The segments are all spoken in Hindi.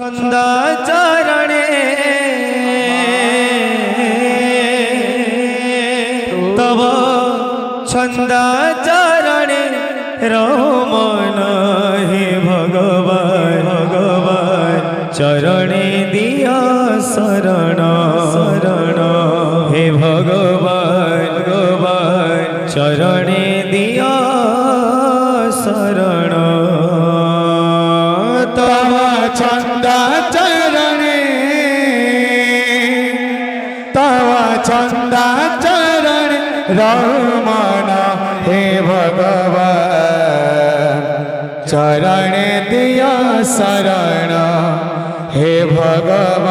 छंदाचरणे तव छंदाचरणे रमन हे भगवान भगवान चरणे दिया शरण शरण हे भगवान भगवान चरणे दिया शरण तव छंदाचरणे तव छंदाचरणे रमन हे भगवान चरणे दिया शरण हे भगवान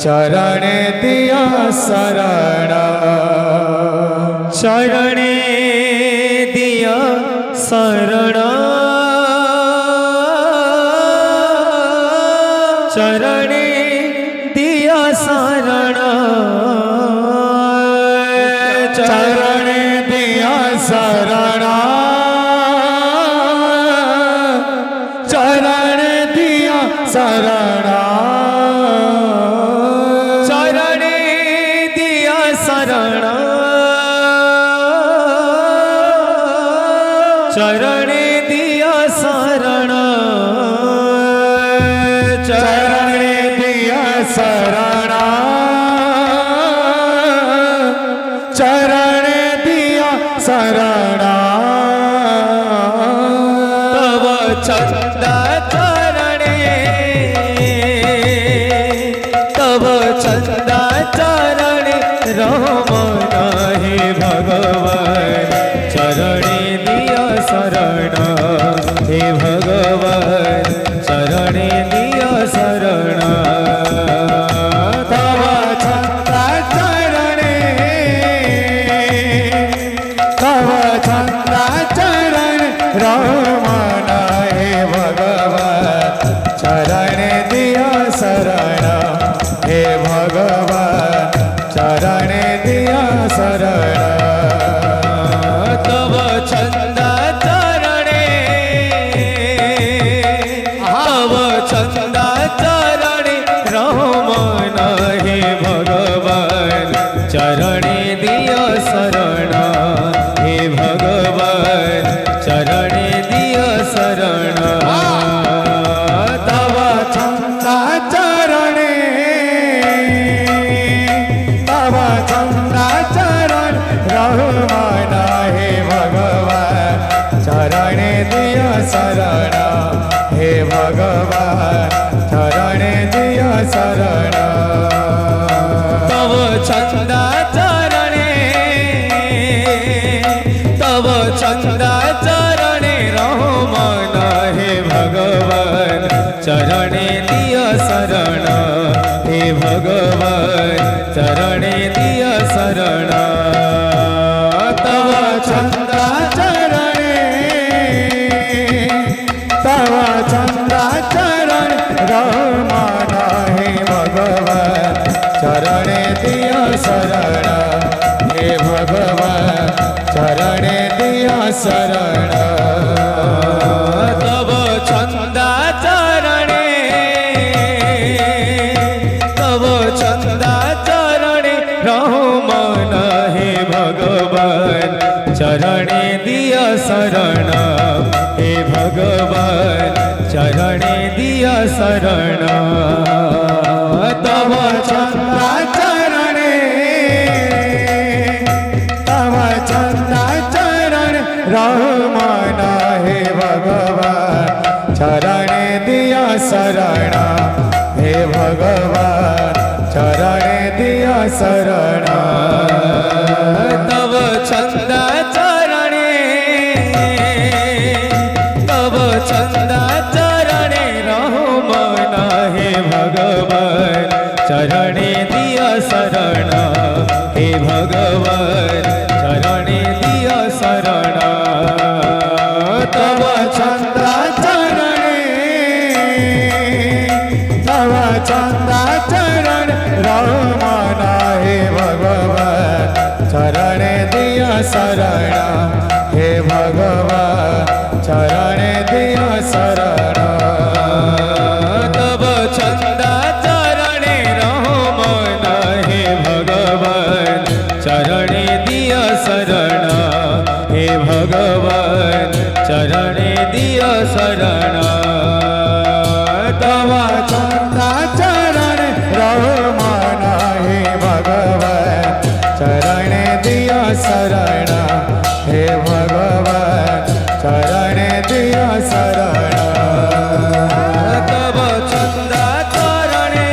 चरणे दिया शरण चरणे दिया शरण चरणे दिया शरण चरणे दिया शरण चरणे दिया शरण चरणे दिया शरण चरणे दिया शरण चरणे दिया शरण चरणे दिया शरण तव छंदाचरणे तव छंदाचरणे रमन हे भगवान चरणे दिया शरण हे भगवान चरणे दिया शरण तव छंदाचरणे तव छंदाचरणे रमन हे भगवान चरणे दिया शरण हे भगवान चरणे दिया शरण तव छंदाचरणे तव छंदाचरणे रमन हे भगवान चरणे दिया शरण हे भगवान चरणे दिया शरण तव छंदाचरणे तव छंदाचरण रमन हे भगवान चरणे दिया शरण हे भगवान चरणे दिया शरण तव छंदाचरणे तव छंदाचरणे रमन हे भगवान चरणे दिया शरण हे भगवान चरणे दिया शरण तव छंदाचरणे तव छंदाचरण रमन हे भगवान चरणे दिया शरण हे भगवान चरणे दिया शरण तव छंदाचरणे तव छंदाचरणे रमन हे भगवान चरणे दिया शरण हे भगवान चरणे दिया शरण तव छंदाचरणे तव छंदाचरण रमन हे भगवान चरणे दिया शरण हे भगवान चरणे दिया शरण तव छंदाचरणे तव छंदाचरणे रमन हे भगवान चरणे दिया शरण हे भगवान चरणे दिया शरण तव छंदाचरणे तव छंदाचरण रमन हे भगवान चरणे दिया शरण हे भगवान चरणे दिया शरण तव चंदा चरण रहो मन हे भगवान चरण दिया शरण हे भगवान चरण दिया शरण तव चंदा चरणे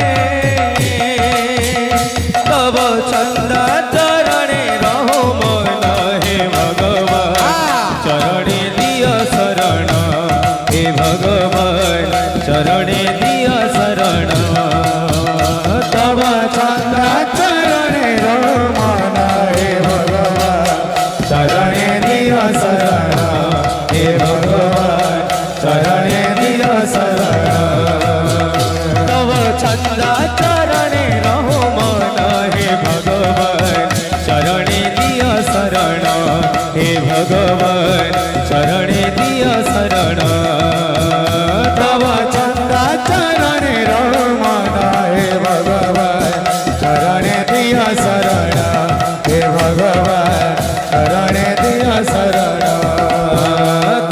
तव चंदा चरणे रहो मन हे भगवान चरणे दिया शरण हे भगवान चरणे दिया शरण तव चंदा चरण रहो मन हे भगवान चरण दिया शरण हे भगवान चरण दिया शरण तव चंदा चरणे रहो मन हे भगवान चरणे दिया शरण हे भगवान चरणे दिया शरण तव चंदा चरण रहो मन हे भगवान चरण दिया शरण हे भगवान चरण दिया शरण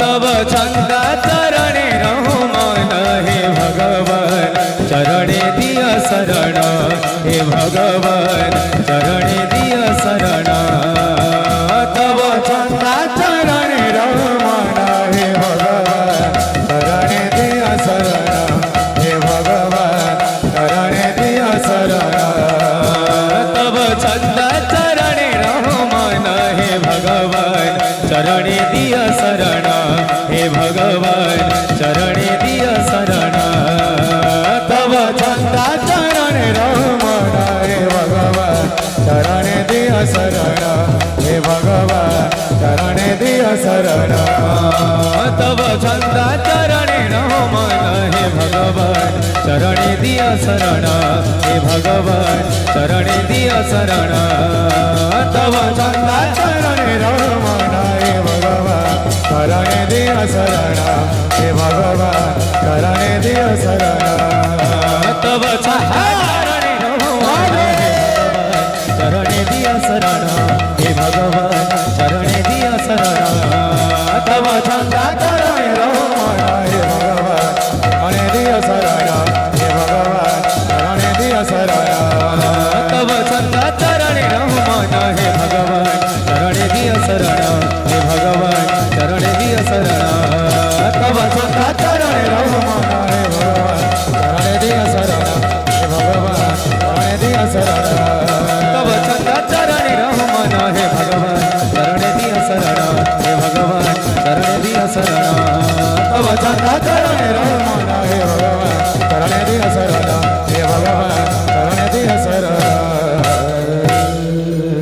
तव चंदा चरणे रहो मन हे भगवान चरणे दिया शरण हे भगवान चरणे दिया शरण तव चंदा चरण रहो मन हे भगवान चरण दिया शरण हे भगवान चरण दिया शरण तव चंदा चरणे रहो मन हे भगवान चरणे दिया शरण हे भगवान चरणे दिया शरण तव चंदा चरण रहो मन हे भगवान चरण दिया शरण हे भगवान चरण दिया शरण तव चंदा चरणे रहो मन हे भगवान चरणे दिया शरण हे भगवान चरणे दिया शरण तव चंदा चरण रहो मन हे भगवान चरण दिया शरण हे भगवान चरण दिया शरण तव चंदा चरणे रहो मन हे भगवान चरणे दिया शरण हे भगवान चरणे दिया शरण तव चंदा चरण रहो मन हे भगवान चरण दिया शरण हे भगवान चरण दिया शरण तव चंदा चरणे रहो मन हे भगवान चरणे दिया शरण हे भगवान चरणे दिया शरण तव चंदा चरण रहो मन हे भगवान चरण दिया शरण हे भगवान चरण दिया शरण तव चंदा चरणे रहो मन हे भगवान चरणे दिया शरण हे भगवान चरणे दिया शरण तव चंदा चरण रहो मन हे भगवान चरण दिया शरण हे भगवान चरण दिया शरण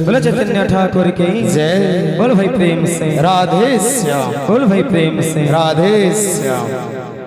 बोलो चैतन्य ठाकुर की जय बोल भाई प्रेम से राधे श्याम बोल भाई प्रेम से राधे श्याम